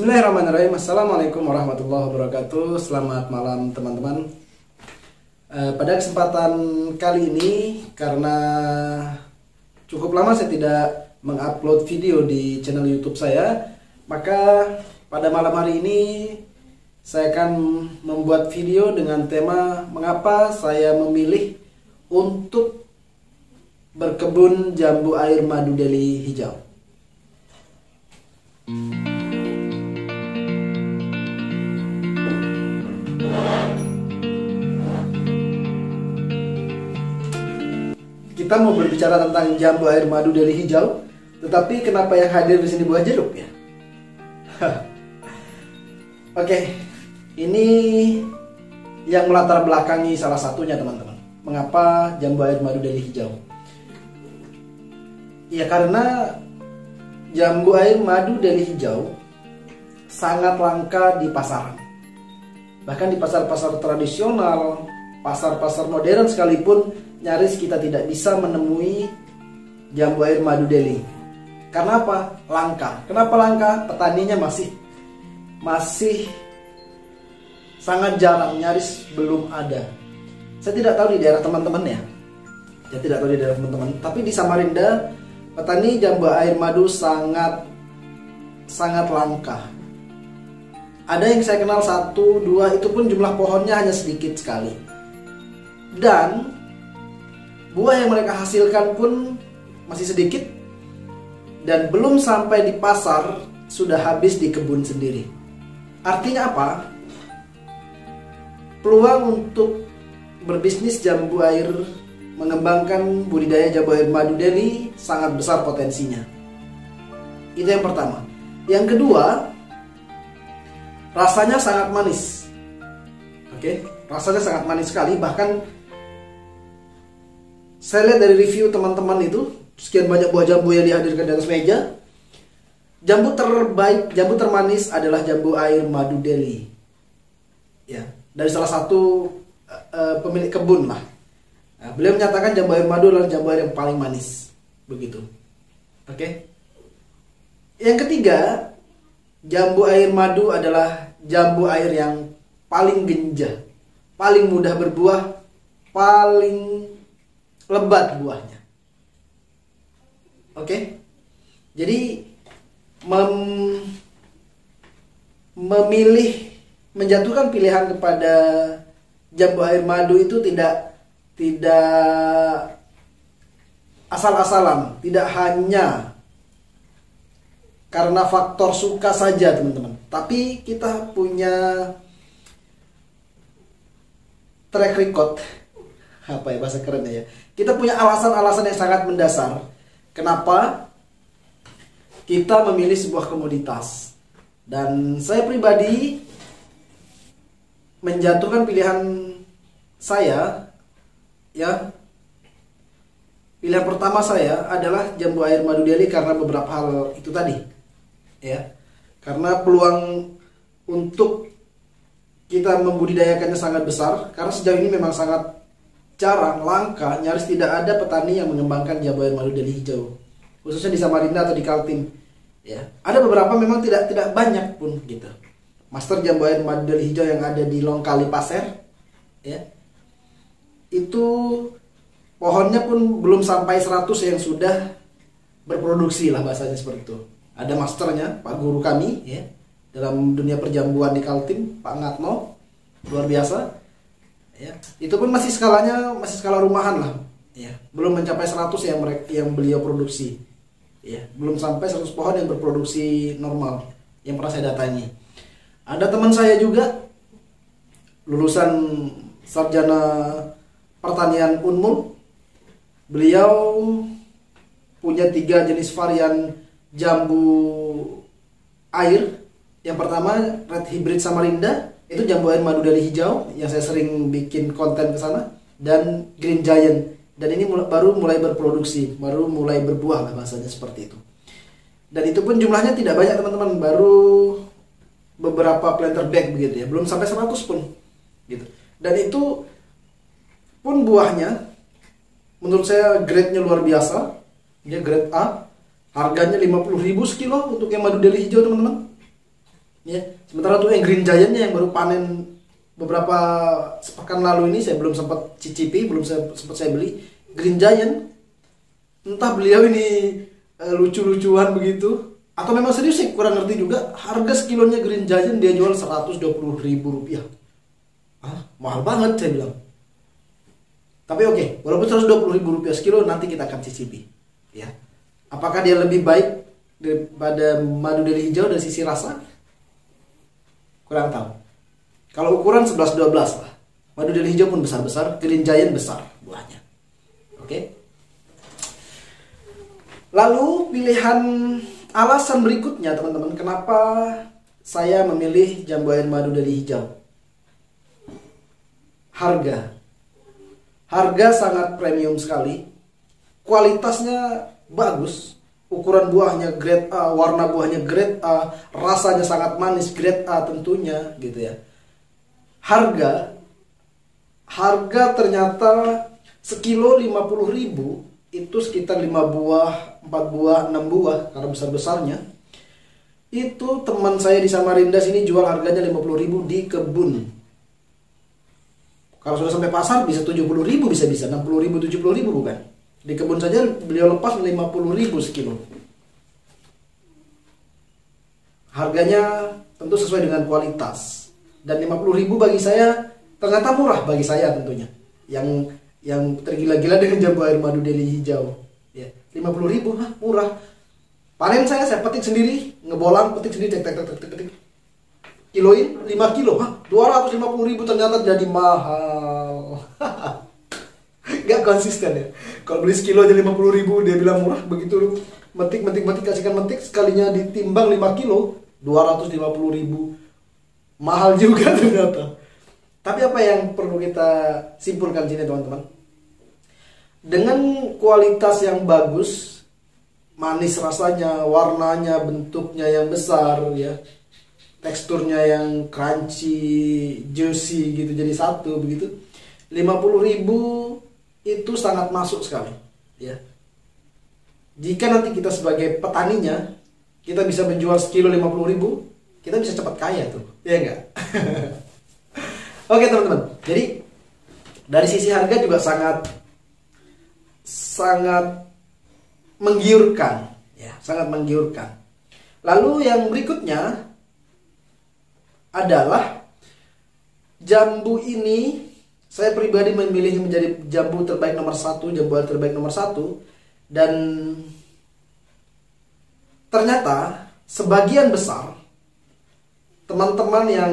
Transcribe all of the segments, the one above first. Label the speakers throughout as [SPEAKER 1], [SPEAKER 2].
[SPEAKER 1] Bismillahirrahmanirrahim. Assalamualaikum warahmatullahi wabarakatuh. Selamat malam teman-teman. Pada kesempatan kali ini, karena cukup lama saya tidak mengupload video di channel YouTube saya, maka pada malam hari ini saya akan membuat video dengan tema mengapa saya memilih untuk berkebun jambu air madu Delhi hijau. Kita mau berbicara tentang jambu air madu Delhi hijau, tetapi kenapa yang hadir di sini buah jeruk ya? Oke, ini yang melatar belakangi salah satunya teman-teman. Mengapa jambu air madu Delhi hijau? Ya karena jambu air madu Delhi hijau sangat langka di pasaran. Bahkan di pasar-pasar tradisional, pasar-pasar modern sekalipun, nyaris kita tidak bisa menemui jambu air madu Delhi. Karena apa? Langka. Kenapa langka? Petaninya masih sangat jarang, nyaris belum ada. Saya tidak tahu di daerah teman-teman ya. Saya tidak tahu di daerah teman-teman. Tapi di Samarinda, petani jambu air madu sangat langka. Ada yang saya kenal 1, 2, itu pun jumlah pohonnya hanya sedikit sekali. Dan buah yang mereka hasilkan pun masih sedikit, dan belum sampai di pasar sudah habis di kebun sendiri. Artinya apa? Peluang untuk berbisnis jambu air, mengembangkan budidaya jambu air madu Delhi sangat besar potensinya. Itu yang pertama. Yang kedua, rasanya sangat manis. Oke, rasanya sangat manis sekali. Bahkan saya lihat dari review teman-teman itu, sekian banyak buah jambu yang dihadirkan di atas meja, jambu terbaik, jambu termanis adalah jambu air madu Delhi. Ya, dari salah satu pemilik kebun lah. Nah, beliau menyatakan jambu air madu adalah jambu air yang paling manis. Begitu. Oke. Yang ketiga, jambu air madu adalah jambu air yang paling genja, paling mudah berbuah, paling lebat buahnya. Oke. Jadi menjatuhkan pilihan kepada jambu air madu itu tidak asal-asalan, tidak hanya karena faktor suka saja teman-teman. Tapi kita punya track record, apa ya bahasa kerennya ya, kita punya alasan-alasan yang sangat mendasar kenapa kita memilih sebuah komoditas. Dan saya pribadi menjatuhkan pilihan saya ya, pilihan pertama saya adalah jambu air madu Delhi karena beberapa hal itu tadi ya. Karena peluang untuk kita membudidayakannya sangat besar, karena sejauh ini memang sangat jarang, langka, nyaris tidak ada petani yang mengembangkan jambu air madu Delhi hijau, khususnya di Samarinda atau di Kaltim. Ya, ada beberapa memang tidak banyak pun gitu. Master jambu air madu Delhi hijau yang ada di Longkali Pasir, ya, itu pohonnya pun belum sampai 100 yang sudah berproduksi lah bahasanya seperti itu. Ada masternya, Pak Guru kami, ya, dalam dunia perjambuan di Kaltim, Pak Ngatno, luar biasa. Ya, itu pun masih skala rumahan lah, ya, belum mencapai 100 yang beliau produksi, ya, belum sampai 100 pohon yang berproduksi normal yang pernah saya datangi. Ada teman saya juga lulusan sarjana pertanian Unmul, beliau punya 3 jenis varian jambu air. Yang pertama Red Hybrid Samarinda, itu jambu air madu Delhi hijau yang saya sering bikin konten ke sana, dan Green Giant, dan ini baru mulai berproduksi, baru mulai berbuah lah bahasanya seperti itu. Dan itu pun jumlahnya tidak banyak teman-teman, baru beberapa planter bag begitu ya, belum sampai 100 pun gitu. Dan itu pun buahnya menurut saya grade-nya luar biasa, dia grade A, harganya 50.000 sekilo untuk yang madu Delhi hijau teman-teman. Ya, sementara tuh yang Green Giant-nya yang baru panen beberapa sepekan lalu ini saya belum sempat cicipi, belum sempat saya beli. Green Giant, entah beliau ini lucu-lucuan begitu atau memang serius, sih kurang ngerti juga. Harga sekilonya Green Giant dia jual 120.000 rupiah. Mahal banget saya bilang. Tapi oke, walaupun 120.000 rupiah sekilo, nanti kita akan cicipi. Ya, apakah dia lebih baik daripada madu dari hijau dari sisi rasa? Kurang tahu. Kalau ukuran 11-12 lah. Madu dari hijau pun besar-besar, Green Giant besar buahnya. Oke. Lalu pilihan alasan berikutnya teman-teman, kenapa saya memilih jambu air madu dari hijau? Harga. Harga sangat premium sekali. Kualitasnya bagus. Ukuran buahnya grade A, warna buahnya grade A, rasanya sangat manis, grade A tentunya gitu ya. Harga ternyata sekilo 50.000 itu sekitar 5 buah, 4 buah, 6 buah karena besar-besarnya. Itu teman saya di Samarinda sini jual harganya 50.000 di kebun. Kalau sudah sampai pasar bisa 70.000, bisa 60.000, 70.000 bukan. Di kebun saja beliau lepas 50.000 sekilo. Harganya tentu sesuai dengan kualitas. Dan 50.000 bagi saya ternyata murah bagi saya tentunya. Yang tergila-gila dengan jambu air madu Delhi hijau. Ya, 50.000 murah. Panen saya petik sendiri, ngebolang, petik sendiri, tek. Kiloin 5 kilo, 250.000 ternyata jadi mahal. Gak konsisten ya. Kalau beli sekilo aja 50.000 dia bilang murah, begitu metik kasihkan metik sekalinya ditimbang 5 kilo 250.000, mahal juga ternyata. Tapi apa yang perlu kita simpulkan sini teman-teman, dengan kualitas yang bagus, manis rasanya, warnanya, bentuknya yang besar ya, teksturnya yang crunchy, juicy gitu jadi satu begitu, 50.000 itu sangat masuk sekali ya. Jika nanti kita sebagai petaninya kita bisa menjual sekilo 50.000, kita bisa cepat kaya tuh, ya enggak? Oke teman-teman, jadi dari sisi harga juga sangat menggiurkan ya, sangat menggiurkan. Lalu yang berikutnya adalah jambu ini. Saya pribadi memilih menjadi jambu terbaik nomor 1, jambu air terbaik nomor 1. Dan ternyata sebagian besar teman-teman yang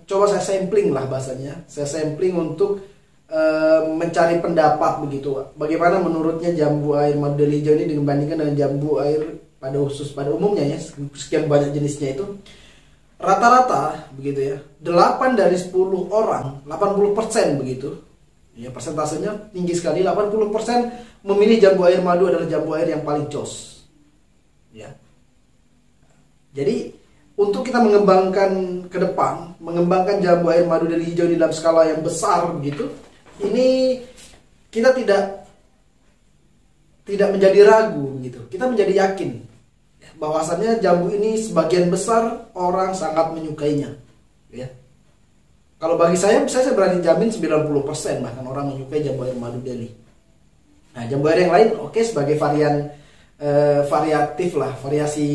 [SPEAKER 1] coba saya sampling lah bahasanya, saya sampling untuk mencari pendapat begitu, bagaimana menurutnya jambu air madu Delhi hijau ini dibandingkan dengan jambu air pada umumnya ya, sekian banyak jenisnya itu. Rata-rata begitu ya, 8 dari 10 orang, 80% begitu ya, persentasenya tinggi sekali, 80% memilih jambu air madu adalah jambu air yang paling jos ya. Jadi untuk kita mengembangkan ke depan, mengembangkan jambu air madu Delhi hijau di dalam skala yang besar begitu, ini kita tidak menjadi ragu gitu, kita menjadi yakin bahwasannya jambu ini sebagian besar orang sangat menyukainya ya. Kalau bagi saya berani jamin 90% bahkan orang menyukai jambu air madu Delhi. Nah, jambu air yang lain oke, sebagai varian variatif lah, variasi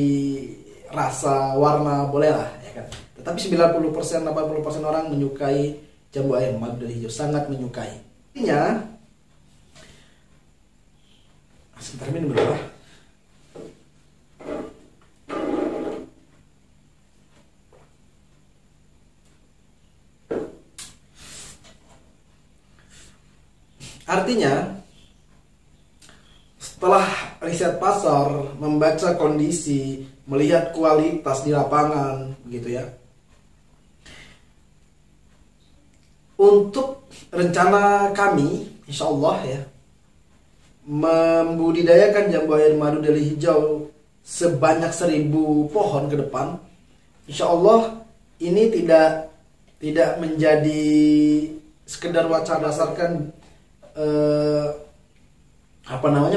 [SPEAKER 1] rasa, warna boleh lah ya kan. Tetapi 90%, 80% orang menyukai jambu air madu Delhi hijau, sangat menyukai. Artinya sebentar minum dulu lah. Artinya setelah riset pasar, membaca kondisi, melihat kualitas di lapangan gitu ya, untuk rencana kami insya Allah ya, membudidayakan jambu air madu Delhi hijau sebanyak 1.000 pohon ke depan, insya Allah ini tidak menjadi sekedar wacana berdasarkan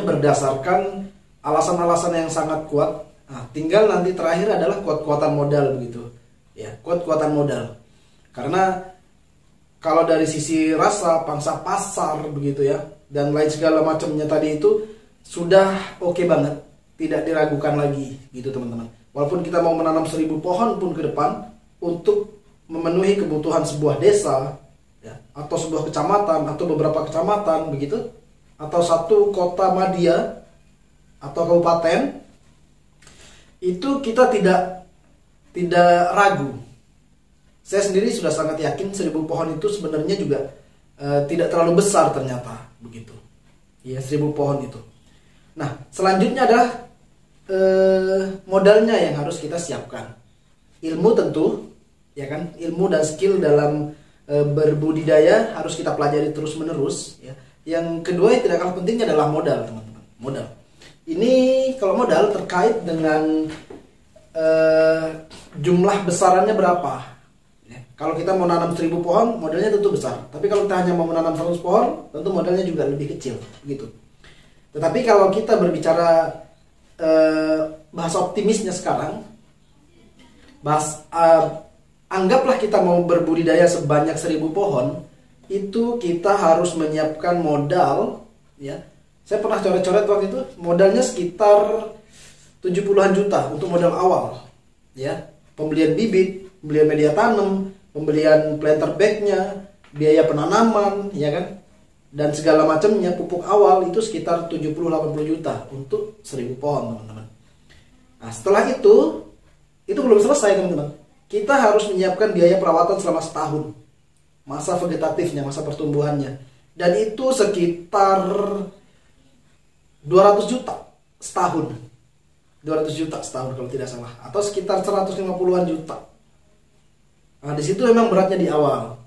[SPEAKER 1] berdasarkan alasan-alasan yang sangat kuat. Nah, tinggal nanti terakhir adalah kuat-kuatan modal begitu. ya, kuat-kuatan modal. Karena kalau dari sisi rasa, pangsa pasar begitu ya, dan lain segala macamnya tadi itu sudah oke banget, tidak diragukan lagi gitu teman-teman. Walaupun kita mau menanam 1000 pohon pun ke depan untuk memenuhi kebutuhan sebuah desa ya, atau sebuah kecamatan atau beberapa kecamatan begitu, atau satu kota madya atau kabupaten, itu kita tidak ragu. Saya sendiri sudah sangat yakin 1000 pohon itu sebenarnya juga tidak terlalu besar ternyata begitu. Ya, 1000 pohon itu. Nah, selanjutnya adalah modalnya yang harus kita siapkan. Ilmu tentu, ya kan? Ilmu dan skill dalam berbudidaya harus kita pelajari terus-menerus. Ya. Yang kedua yang tidak kalah pentingnya adalah modal, teman-teman. Modal. Ini kalau modal terkait dengan jumlah besarannya berapa. Kalau kita mau nanam 1000 pohon, modalnya tentu besar. Tapi kalau kita hanya mau menanam 100 pohon, tentu modalnya juga lebih kecil, gitu. Tetapi kalau kita berbicara bahasa optimisnya sekarang, anggaplah kita mau berbudidaya sebanyak 1000 pohon, itu kita harus menyiapkan modal, ya. Saya pernah coret-coret waktu itu, modalnya sekitar 70-an juta untuk modal awal, ya. Pembelian bibit, pembelian media tanam, pembelian planter bagnya, biaya penanaman, ya kan, dan segala macamnya, pupuk awal itu sekitar 70-80 juta untuk 1000 pohon, teman-teman. Nah, setelah itu belum selesai, teman-teman. Kita harus menyiapkan biaya perawatan selama setahun, masa vegetatifnya, masa pertumbuhannya, dan itu sekitar 200 juta setahun. 200 juta setahun kalau tidak salah, atau sekitar 150-an juta. Nah, di situ memang beratnya di awal.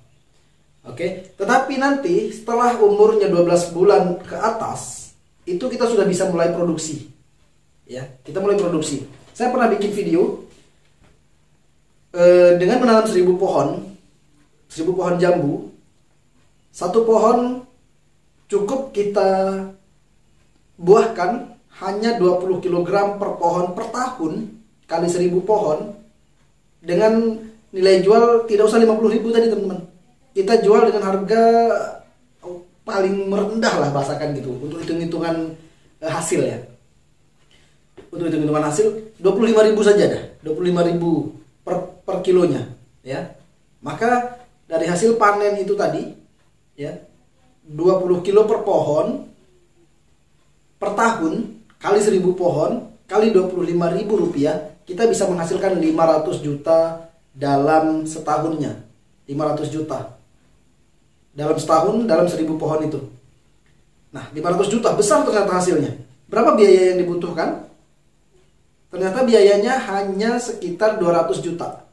[SPEAKER 1] Oke, tetapi nanti setelah umurnya 12 bulan ke atas, itu kita sudah bisa mulai produksi. Ya, kita mulai produksi. Saya pernah bikin video dengan menanam 1000 pohon jambu. Satu pohon cukup kita buahkan hanya 20 kg per pohon per tahun kali 1000 pohon, dengan nilai jual tidak usah 50.000 tadi, teman-teman. Kita jual dengan harga paling merendah lah, bahasakan gitu, untuk hitung-hitungan hasil ya. Untuk hitung-hitungan hasil 25.000 saja dah, 25.000 per kilonya ya. Maka dari hasil panen itu tadi ya, 20 kilo per pohon per tahun kali 1000 pohon kali 25.000 rupiah, kita bisa menghasilkan 500 juta dalam setahunnya. 500 juta dalam setahun, dalam 1000 pohon itu. Nah, 500 juta besar ternyata hasilnya. Berapa biaya yang dibutuhkan? Ternyata biayanya hanya sekitar 200 juta,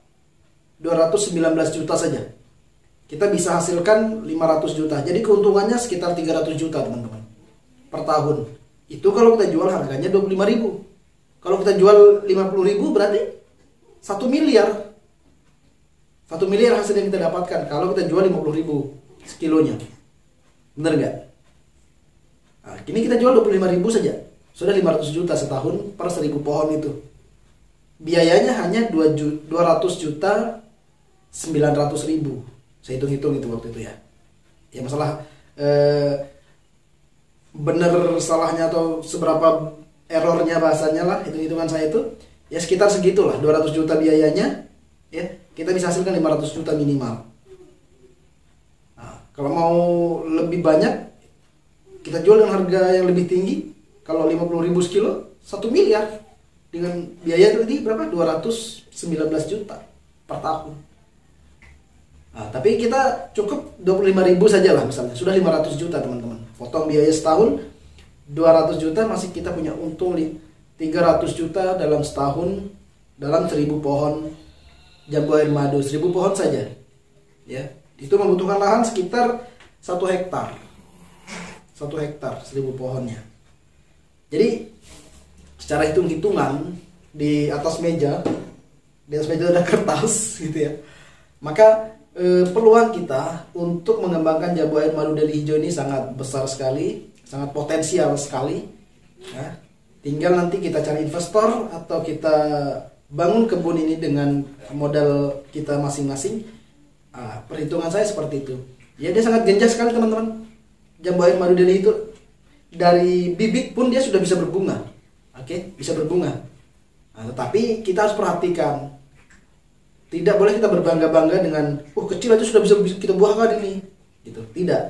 [SPEAKER 1] 219 juta saja. Kita bisa hasilkan 500 juta. Jadi keuntungannya sekitar 300 juta, teman-teman, per tahun. Itu kalau kita jual harganya 25.000. Kalau kita jual 50.000 berarti 1 miliar. 1 miliar hasil yang kita dapatkan kalau kita jual 50.000 sekilonya. Bener nggak? Nah, kini kita jual 25.000 saja, sudah 500 juta setahun per 1000 pohon itu. Biayanya hanya 200 juta 900.000. Saya hitung-hitung itu waktu itu ya. Ya masalah bener salahnya atau seberapa errornya bahasanya lah, hitung-hitungan saya itu ya sekitar segitulah, 200 juta biayanya ya, kita bisa hasilkan 500 juta minimal. Nah, kalau mau lebih banyak, kita jual dengan harga yang lebih tinggi. Kalau 50.000 sekilo, 1 miliar. Dengan biaya tadi berapa? 219 juta per tahun. Nah, tapi kita cukup 25.000 saja lah misalnya, sudah 500 juta, teman-teman. Potong biaya setahun 200 juta, masih kita punya untung 300 juta dalam setahun dalam 1000 pohon jambu air madu. 1000 pohon saja ya, itu membutuhkan lahan sekitar 1 hektar 1 hektar 1000 pohonnya. Jadi secara hitung-hitungan di atas meja ada kertas gitu ya, maka peluang kita untuk mengembangkan jambu air madu Deli Hijau ini sangat besar sekali, sangat potensial sekali ya. Tinggal nanti kita cari investor atau kita bangun kebun ini dengan modal kita masing-masing, perhitungan saya seperti itu. Ya dia sangat genjah sekali teman-teman. Jambu air madu Delhi itu dari bibit pun dia sudah bisa berbunga. Oke, bisa berbunga. Tetapi kita harus perhatikan, tidak boleh kita berbangga-bangga dengan kecil aja sudah bisa kita buahkan ini gitu. Tidak.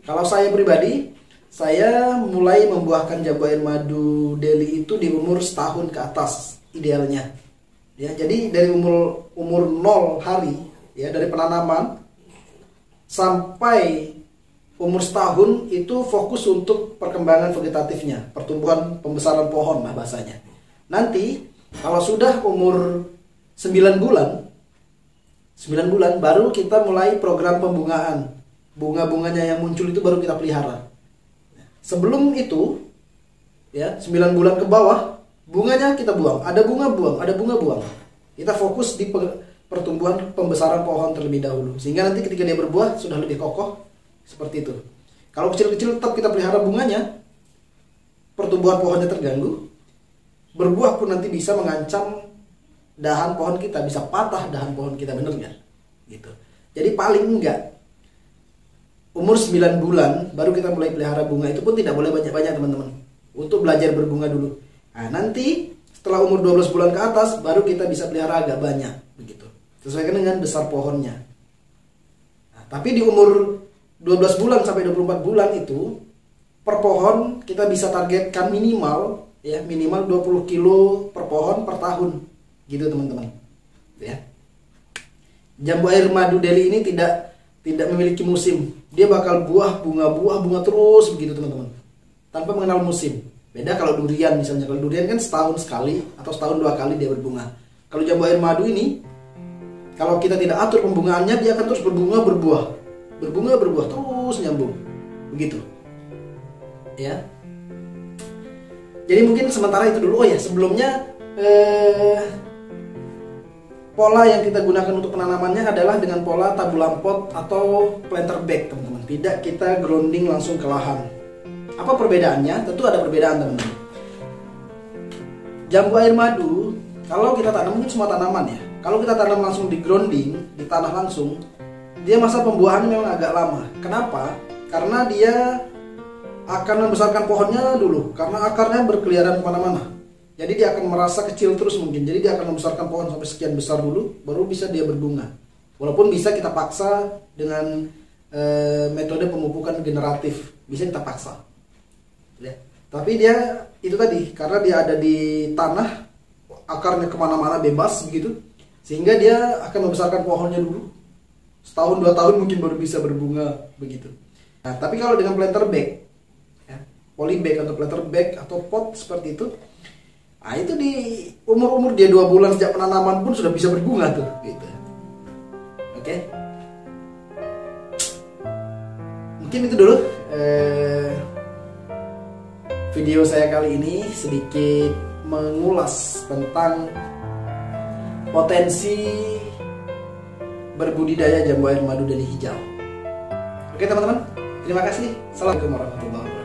[SPEAKER 1] Kalau saya pribadi, saya mulai membuahkan jambu air madu Delhi itu di umur setahun ke atas idealnya. Ya, jadi dari umur 0 hari ya, dari penanaman sampai umur setahun itu fokus untuk perkembangan vegetatifnya, pertumbuhan pembesaran pohon lah bahasanya. Nanti kalau sudah umur 9 bulan baru kita mulai program pembungaan. Bunga-bunganya yang muncul itu baru kita pelihara. Sebelum itu ya, 9 bulan ke bawah bunganya kita buang. Ada bunga buang, ada bunga buang. Kita fokus di pertumbuhan pembesaran pohon terlebih dahulu, sehingga nanti ketika dia berbuah sudah lebih kokoh seperti itu. Kalau kecil-kecil tetap kita pelihara bunganya, pertumbuhan pohonnya terganggu, berbuah pun nanti bisa mengancam dahan pohon kita, bisa patah dahan pohon kita, bener nggak? Gitu. Jadi paling enggak umur 9 bulan baru kita mulai pelihara bunga, itu pun tidak boleh banyak-banyak teman-teman, untuk belajar berbunga dulu. Nah, nanti setelah umur 12 bulan ke atas baru kita bisa pelihara agak banyak begitu, sesuaikan dengan besar pohonnya. Nah, tapi di umur 12 bulan sampai 24 bulan itu per pohon kita bisa targetkan minimal 20 kilo per pohon per tahun gitu teman-teman ya. Jambu air madu Delhi ini tidak memiliki musim. Dia bakal buah bunga terus begitu teman-teman, tanpa mengenal musim. Beda kalau durian misalnya. Kalau durian kan setahun sekali atau setahun 2 kali dia berbunga. Kalau jambu air madu ini, kalau kita tidak atur pembungaannya, dia akan terus berbuah terus nyambung begitu ya. Jadi mungkin sementara itu dulu. Sebelumnya pola yang kita gunakan untuk penanamannya adalah dengan pola tabulam pot atau planter bag teman-teman. Tidak kita grounding langsung ke lahan. Apa perbedaannya? Tentu ada perbedaan teman-teman. Jambu air madu kalau kita tanam, mungkin semua tanaman ya, kalau kita tanam langsung di grounding, di tanah langsung, dia masa pembuahan memang agak lama. Kenapa? Karena dia akan membesarkan pohonnya dulu, karena akarnya berkeliaran kemana-mana. Jadi dia akan merasa kecil terus mungkin. Jadi dia akan membesarkan pohon sampai sekian besar dulu, baru bisa dia berbunga. Walaupun bisa kita paksa dengan metode pemupukan generatif, bisa kita paksa. Ya. Tapi dia itu tadi, karena dia ada di tanah, akarnya kemana-mana bebas begitu, sehingga dia akan membesarkan pohonnya dulu. Setahun 2 tahun mungkin baru bisa berbunga begitu. Nah, tapi kalau dengan planter bag, polybag atau planter bag atau pot seperti itu, itu di umur dia 2 bulan sejak penanaman pun sudah bisa berbunga tuh gitu. Oke. Mungkin itu dulu video saya kali ini, sedikit mengulas tentang potensi berbudidaya jambu air madu Delhi hijau. Oke teman-teman, terima kasih. Assalamualaikum warahmatullahi wabarakatuh.